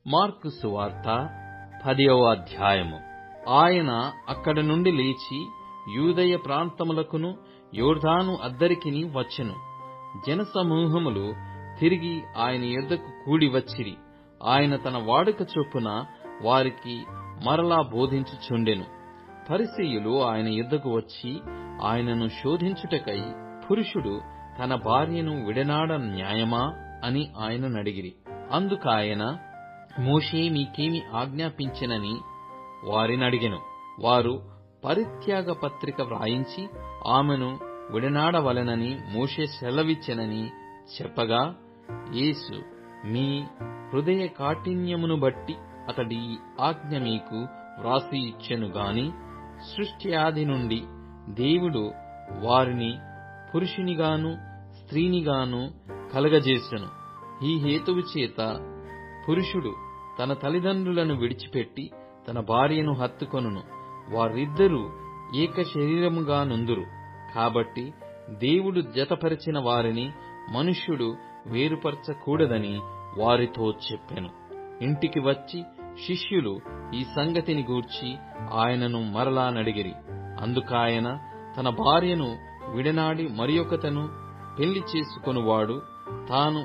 Mark సువార్త 10వ అధ్యాయము. ఆయన అక్కడ నుండి లేచి యూదయ ప్రాంతములకును యోర్దాను అద్దరికిని వచ్చెను. జనసమూహములు తిరిగి ఆయన యొద్దకు కూడి వచ్చిరి. ఆయన తన వాడుక చొప్పున వారికి మరలా బోధించుచుండెను. పరిసయ్యులు ఆయన యొద్దకు వచ్చి ఆయనను శోధించుటకై, పురుషుడు తన భార్యను విడనాడ న్యాయమా అని ఆయననడిగిరి. అందుకాయన, మోషే మీకేమి ఆజ్ఞాపించెనని వారినడిగెను. వారు పరిత్యాగ పత్రిక వ్రాయించి ఆమెను విడనాడవలెనని మోషే సెలవిచ్చెనని చెప్పగా, యేసు, మీ హృదయ కాఠిన్యమును బట్టి అతడి ఈ ఆజ్ఞ మీకు వ్రాసి ఇచ్చెను గాని, సృష్టి ఆది నుండి దేవుడు వారిని పురుషునిగాను స్త్రీనిగాను కలగజేసెను. ఈ హేతువు చేత పురుషుడు తన తల్లిదండ్రులను విడిచిపెట్టి తన భార్యను హత్తుకొనును, వారిద్దరూ ఏక శరీరముగా నుందురు. కాబట్టి దేవుడు జతపరిచిన వారిని మనుష్యుడు వేరుపరచకూడదని వారితో చెప్పెను. ఇంటికి వచ్చి శిష్యులు ఈ సంగతిని గూర్చి ఆయనను మరలా నడిగిరి. అందుకాయన, తన భార్యను విడనాడి మరియొకతను పెళ్లి చేసుకొనువాడు తాను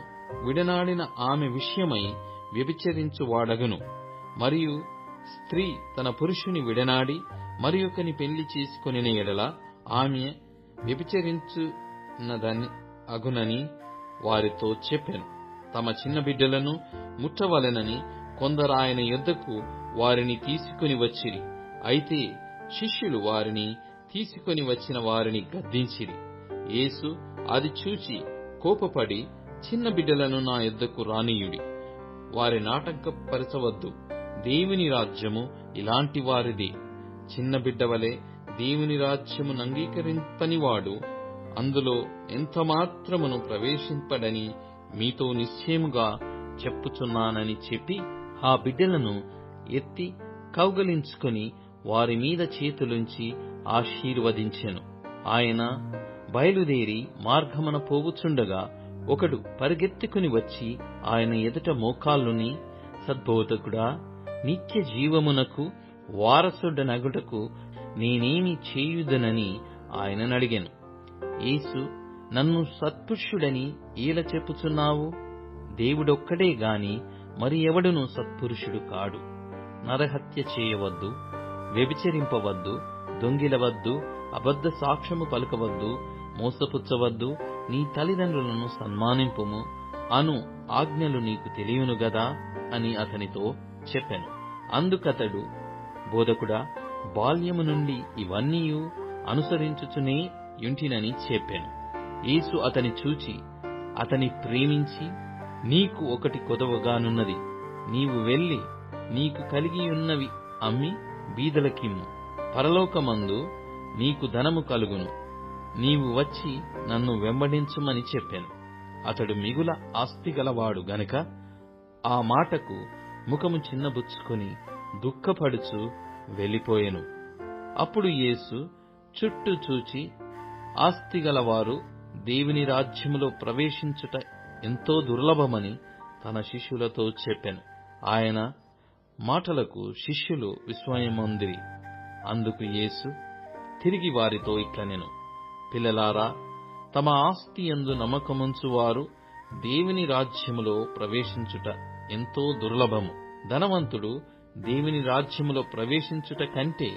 విడనాడిన ఆమె విషయమై వ్యభిచరించువాడగును. మరియు స్త్రీ తన పురుషుని విడనాడి మరియొకని పెళ్లి చేసుకొనిన ఎడల ఆమె వ్యభిచరించున్నదని అగునని వారితో చెప్పెను. తమ చిన్న బిడ్డలను ముట్టవలెనని కొందరు ఆయన యొద్దకు వారిని తీసుకుని వచ్చిరి. అయితే శిష్యులు వారిని తీసుకొని వచ్చిన వారిని గద్దించిరి. యేసు అది చూచి కోపపడి, చిన్న బిడ్డలను నా యొద్దకు రానియుడి, వారి నాటకపరచవద్దు. దేవుని రాజ్యము ఇలాంటి వారిదే. చిన్న బిడ్డవలే దేవుని రాజ్యమును అంగీకరింపనివాడు అందులో ఎంతమాత్రమును ప్రవేశింపడని మీతో నిశ్చయముగా చెప్పుచున్నానని చెప్పి, ఆ బిడ్డలను ఎత్తి కౌగలించుకొని వారి మీద చేతులుంచి ఆశీర్వదించెను. ఆయన బయలుదేరి మార్గమున పోవుచుండగా ఒకడు పరిగెత్తుకుని వచ్చి ఆయన ఎదుట మోకాళ్ళుని, సద్బోధకుడా, నిత్య జీవమునకు వారసుడనగుటకు నేనేమి చేయుదనని ఆయననడిగెను. యేసు, నన్ను సత్పురుషుడని ఏల చెప్పుచున్నావు? దేవుడొక్కడే గాని మరి ఎవడునూ సత్పురుషుడు కాడు. నరహత్య చేయవద్దు, వ్యభిచరింపవద్దు, దొంగిలవద్దు, అబద్ధ సాక్ష్యము పలుకవద్దు, మోసపుచ్చవద్దు, నీ తల్లిదండ్రులను సన్మానింపుము అను ఆజ్ఞలు నీకు తెలియను గదా అని అతనితో చెప్పెను. అందుకతడు, బోధకుడా, బాల్యము నుండి ఇవన్నీయు అనుసరించుచునే యుంటినని చెప్పెను. యేసు అతని చూచి అతని ప్రేమించి, నీకు ఒకటి కొదవగానున్నది. నీవు వెళ్లి నీకు కలిగియున్నవి అమ్మి బీదలకిమ్ము, పరలోకమందు నీకు ధనము కలుగును. నీవు వచ్చి నన్ను వెంబడించుమని చెప్పెను. అతడు మిగుల ఆస్తిగలవాడు గనుక ఆ మాటకు ముఖము చిన్నబుచ్చుకొని దుఃఖపడుచు వెళ్ళిపోయెను. అప్పుడు యేసు చుట్టూ చూచి, ఆస్తిగలవారు దేవుని రాజ్యములో ప్రవేశించుట ఎంతో దుర్లభమని తన శిష్యులతో చెప్పెను. ఆయన మాటలకు శిష్యులు విస్మయమొందిరి. అందుకు యేసు తిరిగి వారితో ఇట్లనెను, పిల్లలారా, తమ ఆస్తి యందు నమ్మకముంచువారు దేవుని రాజ్యములో ప్రవేశించుట ఎంతో దుర్లభము. ధనవంతుడు దేవుని రాజ్యములో ప్రవేశించుట కంటే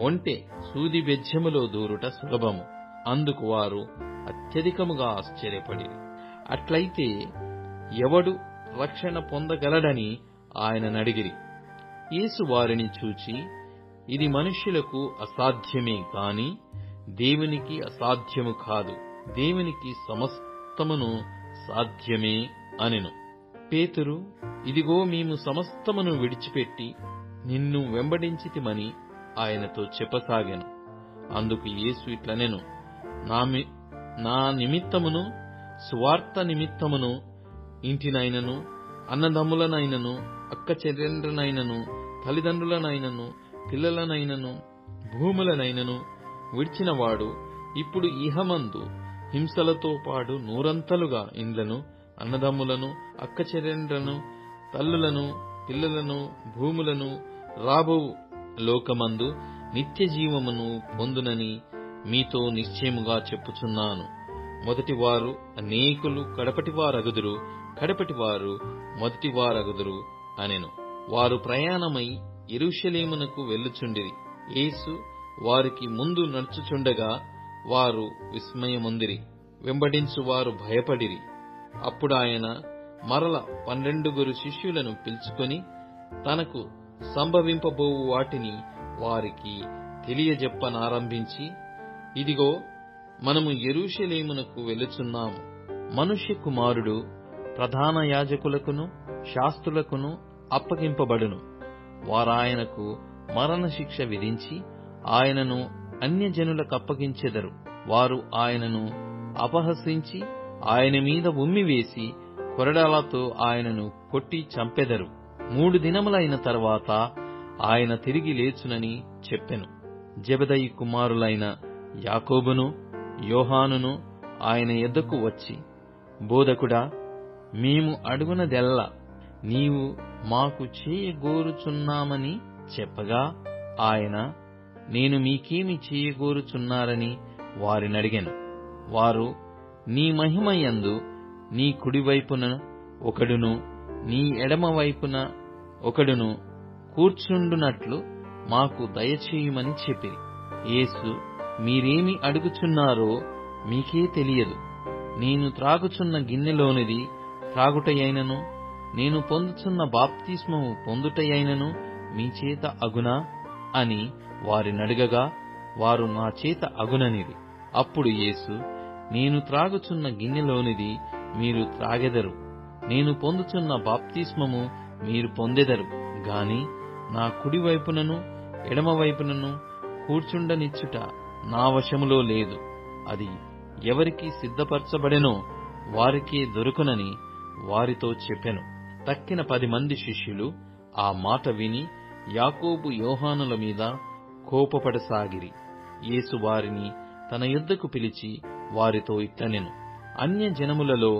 ఒంటె సూది బెజ్జములో దూరుట సులభము. అందుకు వారు అత్యధికముగా ఆశ్చర్యపడిరి. అట్లయితే ఎవడు రక్షణ పొందగలడని ఆయననడిగిరి. యేసు వారిని చూచి, ఇది మనుష్యులకు అసాధ్యమే కాని దేవునికి అసాధ్యము కాదు. దేవునికి సమస్తమును సాధ్యమే అనెను. పేతురు, ఇదిగో మేము సమస్తమును విడిచిపెట్టి నిన్ను వెంబడించితిమని ఆయనతో చెప్పసాగెను. అందుకు యేసు ఇట్లనెను, నా నిమిత్తమును సువార్త నిమిత్తమును ఇంటినైనను, అన్నదమ్ములనైనను, అక్క చెల్లెండ్రనైనను, తల్లిదండ్రులనైనను, పిల్లలనైనను, భూములనైనను విడిచినవాడు ఇప్పుడు ఇహమందు హింసలతో పాటు నూరంతలుగా ఇండ్లను, అన్నదమ్ములను, అక్క చెల్లెండ్రను, తల్లులను, పిల్లలను, భూములను, రాబో లోకమందు నిత్య జీవమును పొందునని మీతో నిశ్చయముగా చెప్పుచున్నాను. మొదటివారు అనేకులు కడపటివారగుదురు, కడపటివారు మొదటివారగుదురు అనెను. వారు ప్రయాణమై యెరూషలేమునకు వెళ్ళుచుండిరి. యేసు వారికి ముందు నడుచుచుండగా వారు విస్మయముందిరి, వెంబడించువారు భయపడిరి. అప్పుడాయన మరల 12 శిష్యులను పిలుచుకొని తనకు సంభవింపబోవు వాటిని వారికి తెలియజెప్పనారంభించి, ఇదిగో, మనము యెరూషలేమునకు వెళ్ళుచున్నాము. మనుష్య కుమారుడు ప్రధాన యాజకులకును శాస్త్రులకును అప్పగింపబడును. వారాయనకు మరణశిక్ష విధించి ఆయనను అన్యజనులకప్పగించెదరు. వారు ఆయనను అపహసించి ఆయన మీద ఉమ్మివేసి కొరడాలతో ఆయనను కొట్టి చంపెదరు. 3 దినములైన తరువాత ఆయన తిరిగి లేచునని చెప్పెను. జెబెదయి కుమారులైన యాకోబును యోహానును ఆయన యొద్దకు వచ్చి, బోధకుడా, మేము అడుగునదెల్లా నీవు మాకు చేయగోరుచున్నామని చెప్పగా, ఆయన, నేను మీకేమి చేయగోరుచున్నారని వారినడిగెను. వారు, నీ మహిమయందు నీ కుడివైపున ఒకడును నీ ఎడమవైపున ఒకడును కూర్చుండునట్లు మాకు దయచేయుమని చెప్పిరి. యేసు, మీరేమి అడుగుచున్నారో మీకే తెలియదు. నేను త్రాగుచున్న గిన్నెలోనిది త్రాగుటయైనను, నేను పొందుచున్న బాప్తిస్మము పొందుటయైనను మీ చేత అగునా అని వారినడగగా, వారు మా చేత అగుననిరి. అప్పుడు యేసు, నేను త్రాగుచున్న గిన్నెలోనిది మీరు త్రాగెదరు, నేను పొందుచున్న బాప్తిస్మము మీరు పొందెదరు గాని నా కుడివైపునను ఎడమవైపునను కూర్చుండనిచ్చుట నా వశములో లేదు. అది ఎవరికి సిద్ధపరచబడెనో వారికే దొరుకునని వారితో చెప్పెను. తక్కిన 10 శిష్యులు ఆ మాట విని యాకోబు యోహానుల మీద కోపపడసాగిరి. యేసు వారిని తన యొద్దకు పిలిచి వారితో ఇట్లనెను, అన్యజనములలో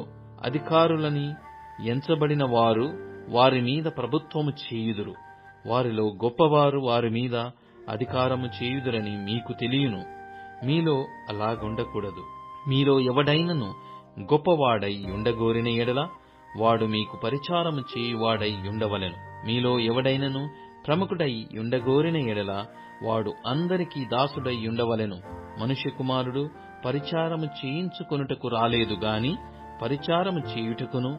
అధికారులని ఎంచబడిన వారు వారి మీద ప్రభుత్వము చేయుదురు. వారిలో గొప్పవారు వారి మీద అధికారము చేయుదురని మీకు తెలియను. మీలో అలాగుండకూడదు. మీలో ఎవడైనను గొప్పవాడై ఉండగోరిన ఎడల వాడు మీకు పరిచారము చేయువాడై ఉండవలెను. మీలో ఎవడైనను ప్రముఖుడై ఉండగోరిన ఎడల వాడు అందరికీ దాసుడై ఉండవలెను. మనుష్య కుమారుడు పరిచారము చేయించుకొనుటకు రాలేదు గాని పరిచారము చేయుటకును,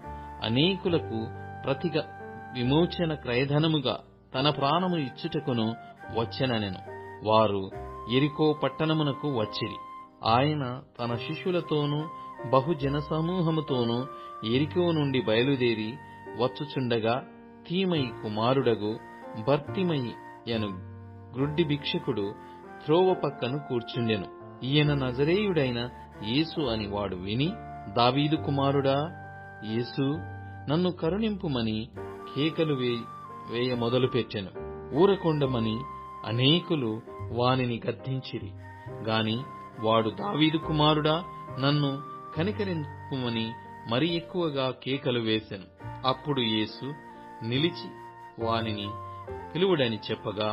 అనేకులకు ప్రతిగా విమోచన క్రయధనముగా తన ప్రాణము ఇచ్చుటకును వచ్చెననెను. వారు యెరికో పట్టణమునకు వచ్చిరి. ఆయన తన శిష్యులతోనూ బహుజన సమూహముతోనూ యెరికో నుండి బయలుదేరి వచ్చుచుండగా, తీమయి కుమారుడగు బర్తిమయి యను గ్రుడ్డి భిక్షకుడు త్రోవ పక్కను కూర్చుండెను. ఈయన నజరేయుడైన యేసు అని వాడు విని, దావీదు కుమారుడా యేసు, నన్ను కరుణింపుమని కేకలు వేయ మొదలుపెట్టెను. ఊరకొండమని అనేకులు వానిని గద్దించిరి. గాని వాడు, దావీదు కుమారుడా, నన్ను కనికరింపుమని మరి ఎక్కువగా కేకలు వేసెను. అప్పుడు యేసు నిలిచి వానిని పిలువుడని చెప్పగా,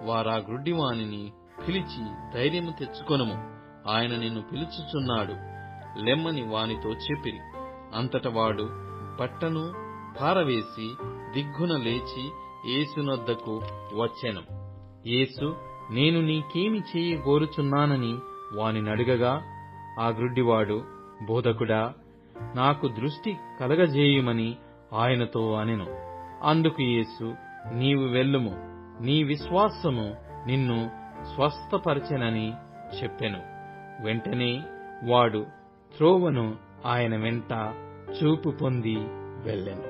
వారా గ్రుడ్డివానిని పిలిచి, ధైర్యము తెచ్చుకొనుము, ఆయన నిన్ను పిలుచుచున్నాడు, లెమ్మని వానితో చెప్పిరి. అంతట వాడు బట్టను పారవేసి దిగ్గున లేచి యేసునొద్దకు వచ్చెను. యేసు, నేను నీకేమి చేయగోరుచున్నానని వానినడగగా, ఆ గ్రుడ్డివాడు, బోధకుడా, నాకు దృష్టి కలగజేయుమని ఆయనతో అనెను. అందుకు యేసు, నీవు వెళ్ళుము, నీ విశ్వాసము నిన్ను స్వస్థపరచెనని చెప్పెను. వెంటనే వాడు త్రోవను ఆయన వెంట చూపు పొంది వెళ్ళెను.